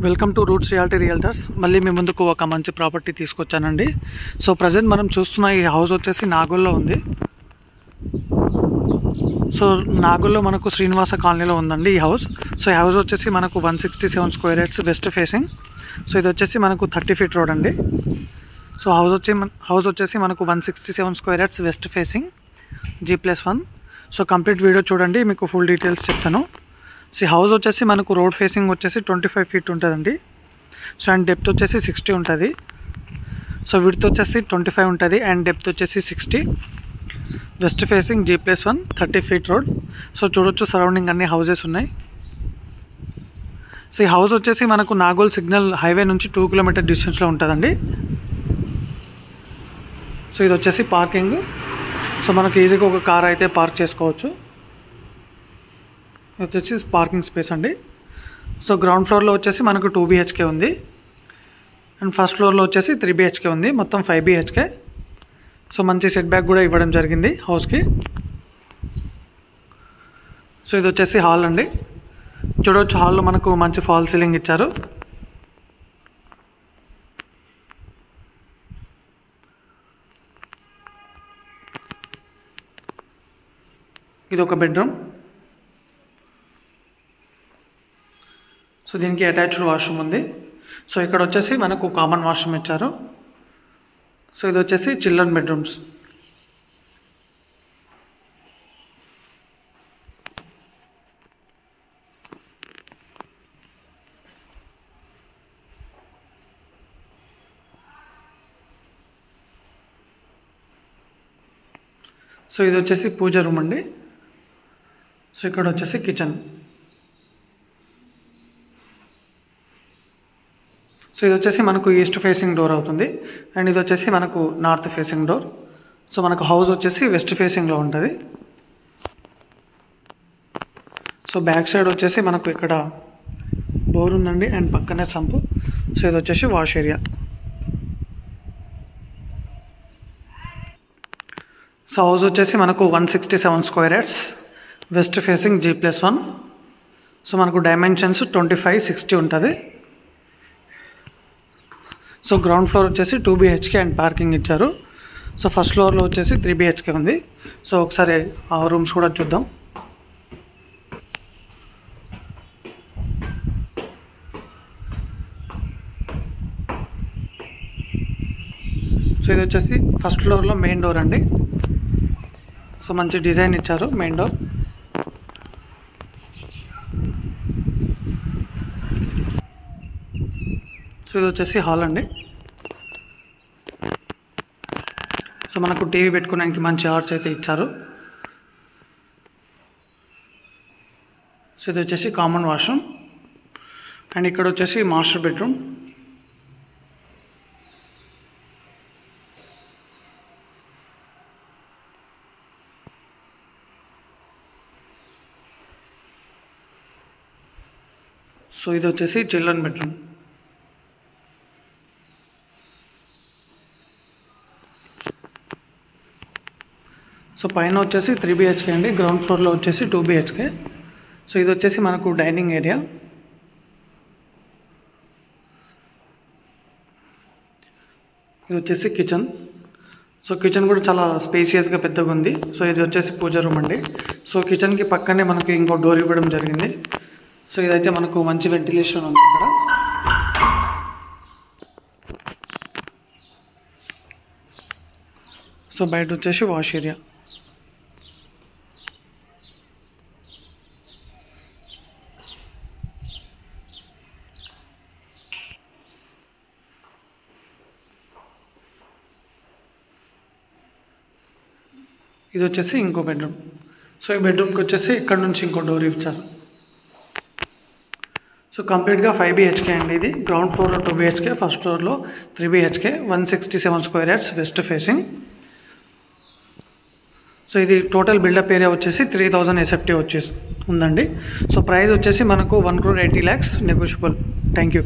Welcome to roots reality realtors. మళ్ళీ మీ ముందుకు ఒక మంచి ప్రాపర్టీ తీసుకొచ్చానండి. సో ప్రజెంట్ మనం చూస్తున్న ఈ హౌస్ వచ్చేసి నాగోల్లో ఉంది. సో నాగోల్లో మనకు శ్రీనివాస కాలనీలో ఉందండి ఈ హౌస్. సో ఈ హౌస్ వచ్చేసి మనకు 167 square yards west facing. So ఇది వచ్చేసి మనకు 30 ఫీట్ రోడ్ అండి. సో హౌస్ వచ్చేసి మనకు 167 square yards west facing G+1. So complete video చూడండి, మీకు ఫుల్ డీటెయిల్స్ చెప్తాను. సో హౌస్ వచ్చేసి మనకు రోడ్ ఫేసింగ్ వచ్చేసి 25 ఫీట్ ఉంటుందండి. సో అండ్ డెప్త్ వచ్చేసి 60 ఉంటుంది. సో విడ్త్ వచ్చేసి 25 ఉంటుంది అండ్ డెప్త్ వచ్చేసి 60. West facing G+1 30 feet road. So చూడొచ్చు సరౌండింగ్ అన్ని హౌసెస్ ఉన్నాయి. సో ఈ హౌస్ వచ్చేసి మనకు నాగోల్ సిగ్నల్ హైవే నుంచి 2 కిలోమీటర్ డిస్టెన్స్లో ఉంటుందండి. సో ఇది వచ్చేసి పార్కింగ్. సో మనకు ఈజీగా ఒక కార్ అయితే పార్క్ చేసుకోవచ్చు. ఇది వచ్చేసి పార్కింగ్ స్పేస్ అండి. సో గ్రౌండ్ ఫ్లోర్లో వచ్చేసి మనకు 2 BHK ఉంది అండ్ ఫస్ట్ ఫ్లోర్లో వచ్చేసి 3 BHK ఉంది, మొత్తం 5 BHK. సో మంచి సెట్ బ్యాక్ కూడా ఇవ్వడం జరిగింది హౌస్కి. సో ఇది వచ్చేసి హాల్ అండి. చూడవచ్చు హాల్లో మనకు మంచి ఫాల్ సీలింగ్ ఇచ్చారు. ఇది ఒక బెడ్రూమ్. సో దీనికి అటాచ్డ్ వాష్రూమ్ ఉంది. సో ఇక్కడ వచ్చేసి మనకు కామన్ వాష్రూమ్ ఇచ్చారు. సో ఇది వచ్చేసి చిల్డ్రన్ బెడ్రూమ్స్. సో ఇది వచ్చేసి పూజ రూమ్ అండి. సో ఇక్కడ వచ్చేసి కిచెన్. సో ఇది వచ్చేసి మనకు ఈస్ట్ ఫేసింగ్ డోర్ అవుతుంది అండ్ ఇది వచ్చేసి మనకు నార్త్ ఫేసింగ్ డోర్. సో మనకు హౌస్ వచ్చేసి వెస్ట్ ఫేసింగ్లో ఉంటుంది. సో బ్యాక్ సైడ్ వచ్చేసి మనకు ఇక్కడ బోర్ ఉందండి అండ్ పక్కనే సంపు. సో ఇది వచ్చేసి వాష్ ఏరియా. సో హౌస్ వచ్చేసి మనకు 167 square yards west facing G+1. So మనకు డైమెన్షన్స్ 25-60 ఉంటుంది. సో గ్రౌండ్ ఫ్లోర్ వచ్చేసి 2 BHK అండ్ పార్కింగ్ ఇచ్చారు. సో ఫస్ట్ ఫ్లోర్లో వచ్చేసి 3 BHK ఉంది. సో ఒకసారి ఆ రూమ్స్ కూడా చూద్దాం. సో ఇది వచ్చేసి ఫస్ట్ ఫ్లోర్లో మెయిన్ డోర్ అండి. సో మంచి డిజైన్ ఇచ్చారు మెయిన్ డోర్. సో ఇది వచ్చేసి హాల్ అండి. సో మనకు టీవీ పెట్టుకోవడానికి మంచి ఆర్చ్ అయితే ఇచ్చారు. సో ఇది వచ్చేసి కామన్ వాష్రూమ్ అండ్ ఇక్కడ వచ్చేసి మాస్టర్ బెడ్రూమ్. సో ఇది వచ్చేసి చిల్డ్రన్ బెడ్రూమ్. సో పైన వచ్చేసి 3 BHK అండి, గ్రౌండ్ ఫ్లోర్లో వచ్చేసి 2 BHK. సో ఇది వచ్చేసి మనకు డైనింగ్ ఏరియా. ఇది వచ్చేసి కిచెన్. సో కిచెన్ కూడా చాలా స్పేసియస్గా పెద్దగా ఉంది. సో ఇది వచ్చేసి పూజ రూమ్ అండి. సో కిచెన్కి పక్కనే మనకి ఇంకో డోర్ ఇవ్వడం జరిగింది. సో ఇదైతే మనకు మంచి వెంటిలేషన్ ఉంది ఇక్కడ. సో బయట వచ్చేసి వాష్ ఏరియా. ఇది వచ్చేసి ఇంకో బెడ్రూమ్. సో ఈ బెడ్రూమ్కి వచ్చేసి ఇక్కడ నుంచి ఇంకో డోర్ ఇచ్చారు. సో కంప్లీట్గా 5 BHK అండి. ఇది గ్రౌండ్ ఫ్లోర్లో 2 BHK, ఫస్ట్ ఫ్లోర్లో 3 BHK, 167 square yards west facing. So ఇది టోటల్ బిల్డప్ ఏరియా వచ్చేసి 3000 SFT వచ్చేసి ఉందండి. సో ప్రైస్ వచ్చేసి మనకు 1,80,00,000 నెగోషియబుల్. Thank you.